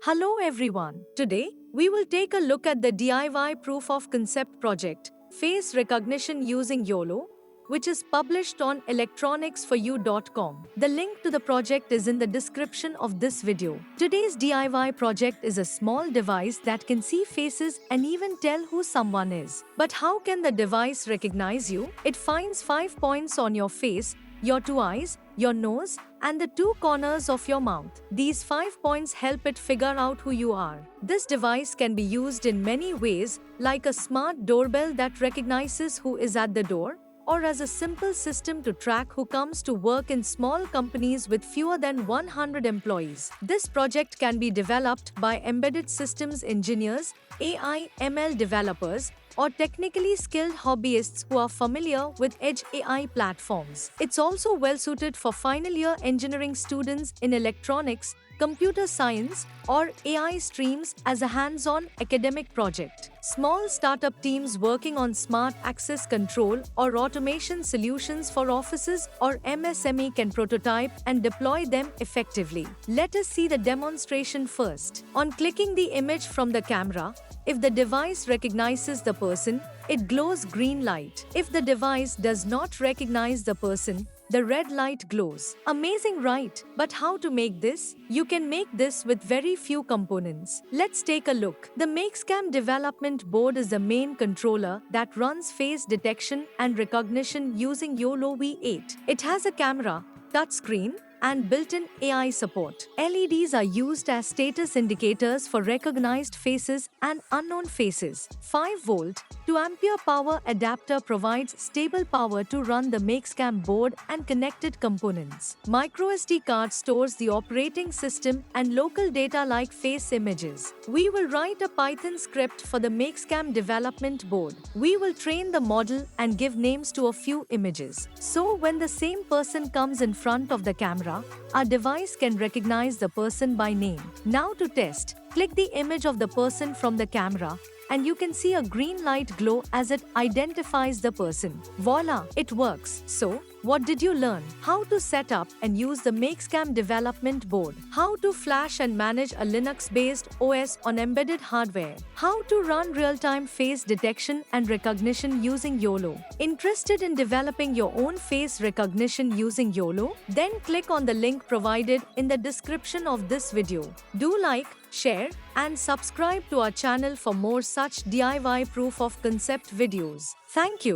Hello everyone. Today, we will take a look at the DIY proof of concept project, Face Recognition using YOLO, which is published on electronicsforyou.com. The link to the project is in the description of this video. Today's DIY project is a small device that can see faces and even tell who someone is. But how can the device recognize you? It finds 5 points on your face, your 2 eyes, your nose, and the 2 corners of your mouth. These 5 points help it figure out who you are. This device can be used in many ways, like a smart doorbell that recognizes who is at the door, or as a simple system to track who comes to work in small companies with fewer than 100 employees. This project can be developed by embedded systems engineers, AI, ML developers, or technically skilled hobbyists who are familiar with edge AI platforms. It's also well suited for final year engineering students in electronics, computer science, or AI streams as a hands-on academic project. Small startup teams working on smart access control or automation solutions for offices or MSME can prototype and deploy them effectively. Let us see the demonstration first. On clicking the image from the camera, if the device recognizes the person, it glows green light. If the device does not recognize the person, the red light glows. Amazing, right? But how to make this? You can make this with very few components. Let's take a look. The MakeScam development board is the main controller that runs face detection and recognition using YOLO V8. It has a camera, touchscreen, and built-in AI support. LEDs are used as status indicators for recognized faces and unknown faces. 5-volt, 2-ampere power adapter provides stable power to run the MakeScam board and connected components. MicroSD card stores the operating system and local data like face images. We will write a Python script for the MakeScam development board. We will train the model and give names to a few images. So when the same person comes in front of the camera, our device can recognize the person by name. Now to test, click the image of the person from the camera and you can see a green light glow as it identifies the person. Voila, it works. So, what did you learn? How to set up and use the MakeScam development board. How to flash and manage a Linux-based OS on embedded hardware. How to run real-time face detection and recognition using YOLO. Interested in developing your own face recognition using YOLO? Then click on the link provided in the description of this video. Do like, share, and subscribe to our channel for more such DIY proof of concept videos. Thank you.